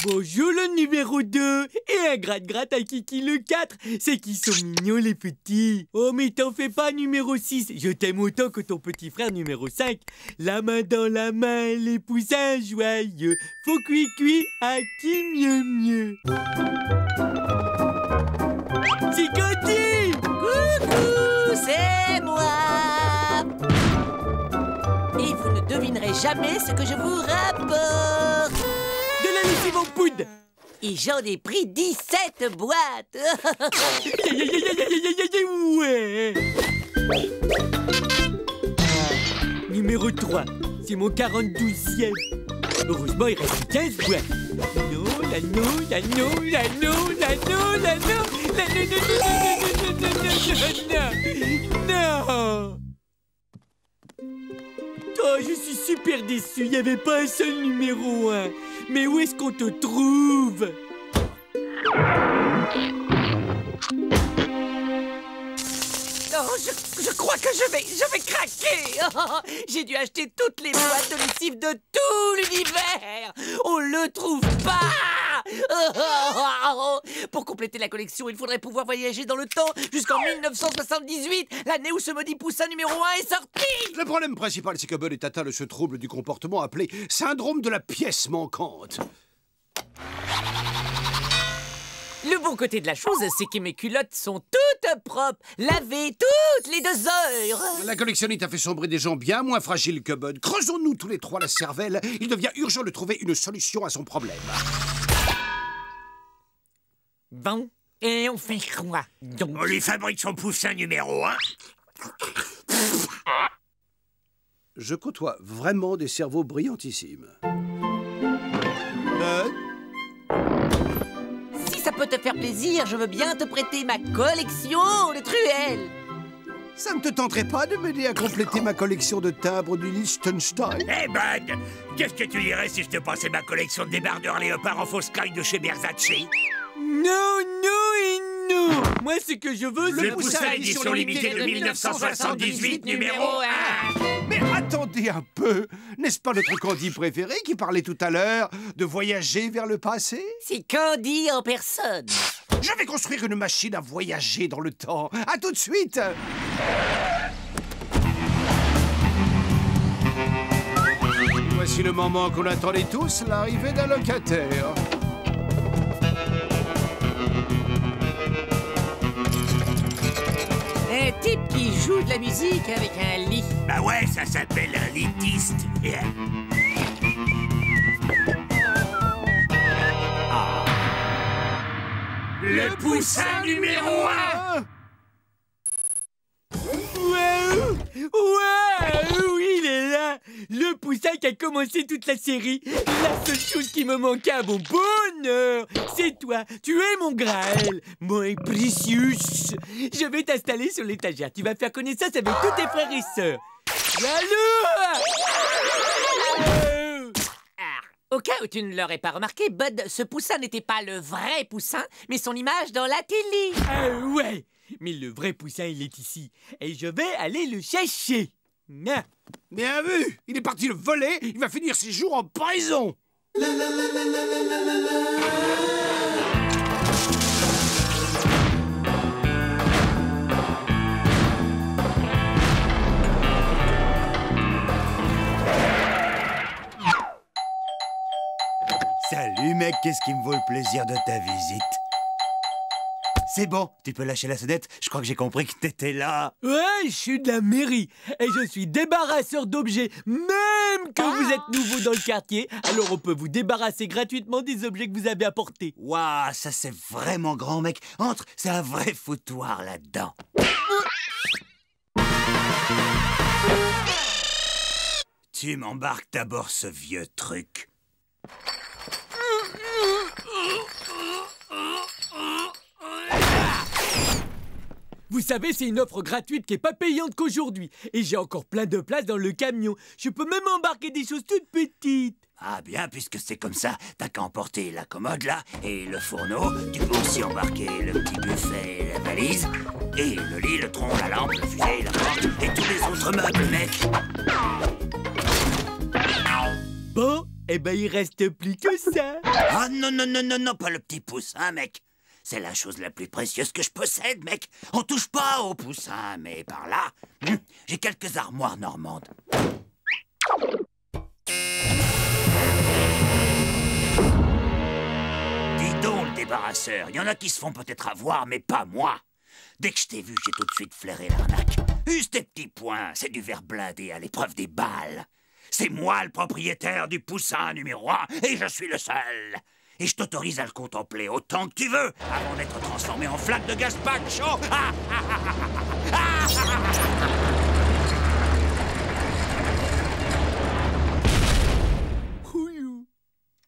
Bonjour le numéro 2 et un gratte-gratte à Kiki le 4. C'est qu'ils sont mignons les petits. Oh mais t'en fais pas numéro 6. Je t'aime autant que ton petit frère numéro 5. La main dans la main, les poussins joyeux. Faut cuit à qui mieux. C'est Candy. Coucou, c'est moi. Et vous ne devinerez jamais ce que je vous rapporte. De la lessive en poudre. Et j'en ai pris 17 boîtes. Ouais. Numéro 3, c'est mon 42e. Heureusement, il reste 15 boîtes. Non. Oh, je suis super déçu, il n'y avait pas un seul numéro 1. Mais où est-ce qu'on te trouve? Oh, je crois que je vais craquer. J'ai dû acheter toutes les boîtes de lessive de tout l'univers. On le trouve pas. Pour compléter la collection, il faudrait pouvoir voyager dans le temps jusqu'en 1978, l'année où ce maudit poussin numéro 1 est sorti. Le problème principal, c'est que Bud est atteint de ce trouble du comportement appelé syndrome de la pièce manquante. Le bon côté de la chose, c'est que mes culottes sont toutes propres, lavées toutes les 2 heures. La collectionnite a fait sombrer des gens bien moins fragiles que Bud. Creusons-nous tous les trois la cervelle. Il devient urgent de trouver une solution à son problème. Bon, et on fait quoi donc? On lui fabrique son poussin numéro 1. Je côtoie vraiment des cerveaux brillantissimes. Si ça peut te faire plaisir, je veux bien te prêter ma collection de truelles. Ça ne te tenterait pas de m'aider à compléter ma collection de timbres du Liechtenstein? Eh Bud, qu'est-ce que tu dirais si je te passais ma collection de débardeurs léopards en fausse caille de chez Versace? Non. Moi, ce que je veux, Le poussin édition limitée de 1978, numéro 1. Mais attendez un peu. N'est-ce pas notre Candy préféré qui parlait tout à l'heure de voyager vers le passé? C'est Candy en personne. Je vais construire une machine à voyager dans le temps. À tout de suite. Voici le moment qu'on attendait tous, l'arrivée d'un locataire. Un type qui joue de la musique avec un lit. Bah ouais, ça s'appelle un litiste. Le poussin numéro 1. Oui, il est là. Le poussin qui a commencé toute la série. La seule chose qui me manquait à mon bonheur, c'est toi. Tu es mon Graël, mon précieux. Je vais t'installer sur l'étagère. Tu vas faire connaissance avec tous tes frères et sœurs. Au cas où tu ne l'aurais pas remarqué, Bud, ce poussin n'était pas le vrai poussin, mais son image dans la télé. Ouais, mais le vrai poussin, il est ici. Et je vais aller le chercher. Bien vu. Il est parti le voler. Il va finir ses jours en prison. Salut mec, qu'est-ce qui me vaut le plaisir de ta visite? C'est bon, tu peux lâcher la sonnette, je crois que j'ai compris que t'étais là. Ouais, je suis de la mairie et je suis débarrasseur d'objets, même que vous êtes nouveau dans le quartier, alors on peut vous débarrasser gratuitement des objets que vous avez apportés. Waouh, ça c'est vraiment grand mec, entre, c'est un vrai foutoir là-dedans. Tu m'embarques d'abord ce vieux truc. Vous savez, c'est une offre gratuite qui est pas payante qu'aujourd'hui. Et j'ai encore plein de place dans le camion. Je peux même embarquer des choses toutes petites. Ah bien, puisque c'est comme ça, t'as qu'à emporter la commode là, et le fourneau. Tu peux aussi embarquer le petit buffet et la valise, et le lit, le tronc, la lampe, le fusil, la porte, et tous les autres meubles, mec. Bon, eh ben il reste plus que ça. Ah non, non, non, non, non, pas le petit poussin, mec. C'est la chose la plus précieuse que je possède, mec. On touche pas au poussin, mais par là, j'ai quelques armoires normandes. Dis donc, le débarrasseur, il y en a qui se font peut-être avoir, mais pas moi. Dès que je t'ai vu, j'ai tout de suite flairé l'arnaque. Use tes petits poings, c'est du verre blindé à l'épreuve des balles. C'est moi le propriétaire du poussin numéro 1, et je suis le seul. Et je t'autorise à le contempler autant que tu veux, avant d'être transformé en flaque de gazpacho.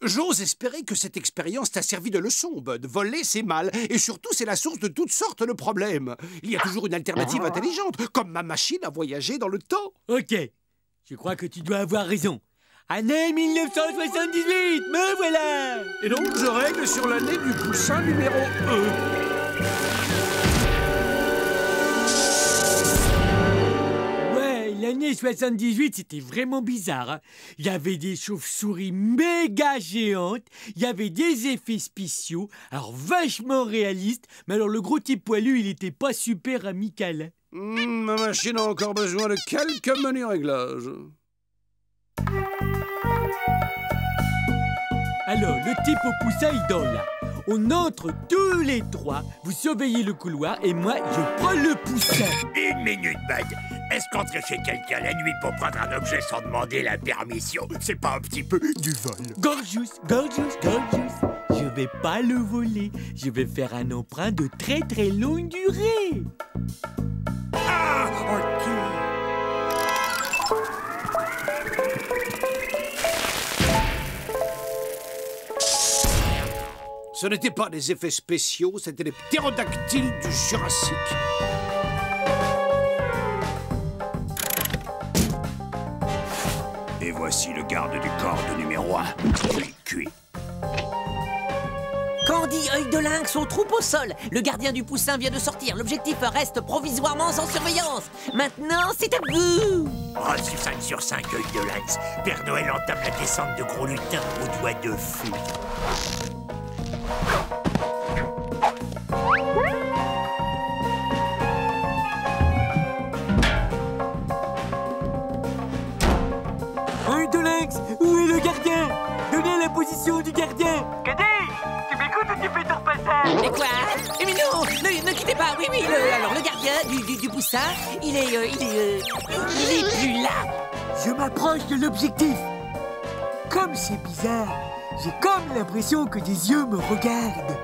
J'ose espérer que cette expérience t'a servi de leçon, Bud. Voler, c'est mal, et surtout, c'est la source de toutes sortes de problèmes. Il y a toujours une alternative intelligente, comme ma machine à voyager dans le temps. Ok, je crois que tu dois avoir raison. Année 1978, me voilà. Et donc, je règle sur l'année du poussin numéro 1. L'année 78, c'était vraiment bizarre. Hein. Il y avait des chauves-souris méga géantes, il y avait des effets spéciaux, alors vachement réalistes, mais alors le gros type poilu, il était pas super amical. Ma machine a encore besoin de quelques menus réglages. Alors, le type au poussin, il dort là. On entre tous les trois, vous surveillez le couloir et moi, je prends le poussin. Une minute, Bud. Est-ce qu'entrer chez quelqu'un la nuit pour prendre un objet sans demander la permission, c'est pas un petit peu du vol? Gorgeous, gorgeous, gorgeous. Je vais pas le voler. Je vais faire un emprunt de très très longue durée. Ah, ok. Ce n'étaient pas des effets spéciaux, c'était des ptérodactyles du Jurassique. Et voici le garde du corps de numéro 1. Je l'ai cuit. Candy, œil de lynx, on troupe au sol. Le gardien du poussin vient de sortir. L'objectif reste provisoirement sans surveillance. Maintenant, c'est à vous. Reçu 5 sur 5, œil de lynx. Père Noël entame la descente de gros lutins aux doigts de feu. Œil de lynx, où est le gardien? Donnez la position du gardien. Cadet, tu m'écoutes ou tu fais ton passage? Et quoi? Mais non, ne quittez pas. Oui, alors le gardien du poussin, il est plus là. Je m'approche de l'objectif. Comme c'est bizarre, j'ai comme l'impression que des yeux me regardent.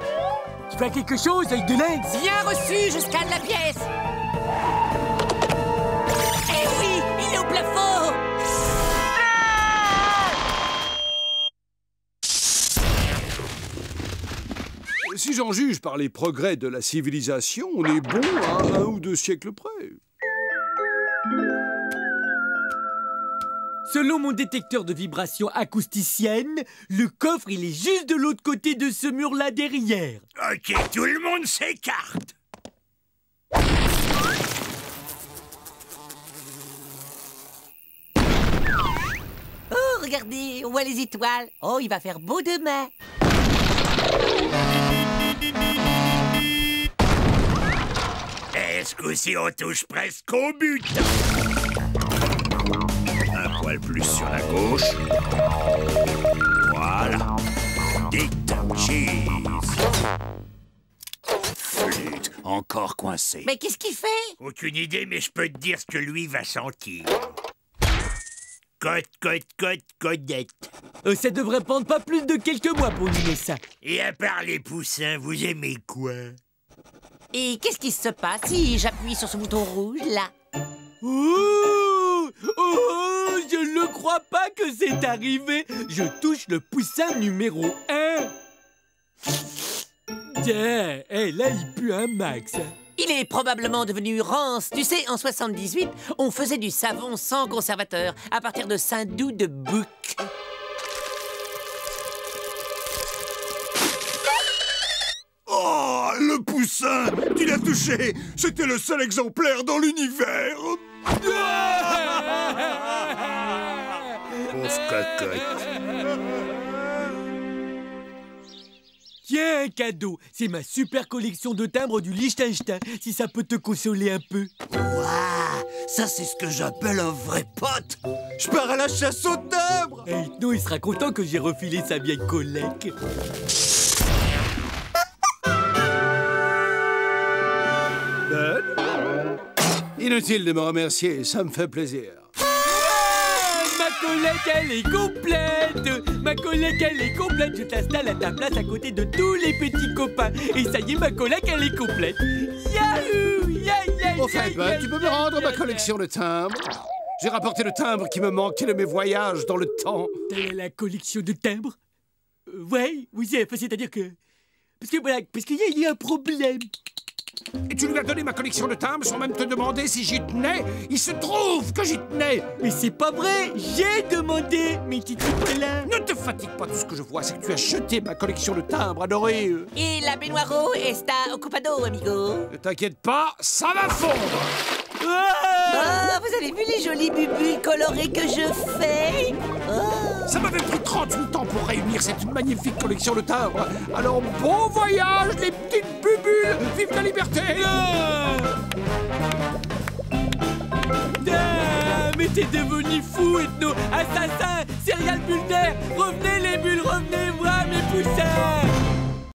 Tu fais quelque chose, œil de lynx? Bien reçu, je scanne la pièce. Eh oui, il est au plafond. Si j'en juge par les progrès de la civilisation, on est bon à 1 ou 2 siècles près. Selon mon détecteur de vibrations acousticiennes, le coffre, il est juste de l'autre côté de ce mur-là derrière. Ok, tout le monde s'écarte. Oh, regardez, on voit les étoiles. Oh, il va faire beau demain. Est-ce que si on touche presque au but? Un poil plus sur la gauche. Voilà. Dict, cheese. Flûte, encore coincé. Mais qu'est-ce qu'il fait? Aucune idée, mais je peux te dire ce que lui va sentir. Codette. Ça devrait prendre pas plus de quelques mois pour nommer ça. Et à part les poussins, vous aimez quoi? Et qu'est-ce qui se passe si j'appuie sur ce bouton rouge, là? Oh, je ne crois pas que c'est arrivé. Je touche le poussin numéro 1. Tiens, là, il pue un max. Il est probablement devenu rance. Tu sais, en 78, on faisait du savon sans conservateur à partir de Saint-Doux de bouc. Oh, le poussin! Tu l'as touché! C'était le seul exemplaire dans l'univers! Pauvre cocotte. Tiens, un cadeau. C'est ma super collection de timbres du Liechtenstein, si ça peut te consoler un peu. Waouh, ça c'est ce que j'appelle un vrai pote. Je pars à la chasse aux timbres. Et Hypno, il sera content que j'ai refilé sa vieille collègue. Inutile de me remercier, ça me fait plaisir. Ma collègue, elle est complète. Ma collègue, elle est complète. Je t'installe à ta place à côté de tous les petits copains. Et ça y est, ma collègue, elle est complète. Yahoo! Au fait, Bud, tu peux me rendre ma collection de timbres? J'ai rapporté le timbre qui me manquait de mes voyages dans le temps. La collection de timbres? Ouais, oui, c'est-à-dire que... Parce qu'il y a un problème. Et tu lui as donné ma collection de timbres sans même te demander si j'y tenais? Il se trouve que j'y tenais! Mais c'est pas vrai! J'ai demandé! Mais tu t'es là! Ne te fatigue pas, tout ce que je vois, c'est que tu as jeté ma collection de timbres adorés. Et la baignoire está occupado, amigo. Ne t'inquiète pas, ça va fondre! Oh, vous avez vu les jolies bubules colorées que je fais? Oh. Ça m'avait pris 38 ans pour réunir cette magnifique collection de timbres. Alors bon voyage, les petites bubules! Vive la liberté! Mais t'es devenu fou, Ethno! Assassin! Serial bulle d'air! Revenez les bulles, revenez voir mes poussins!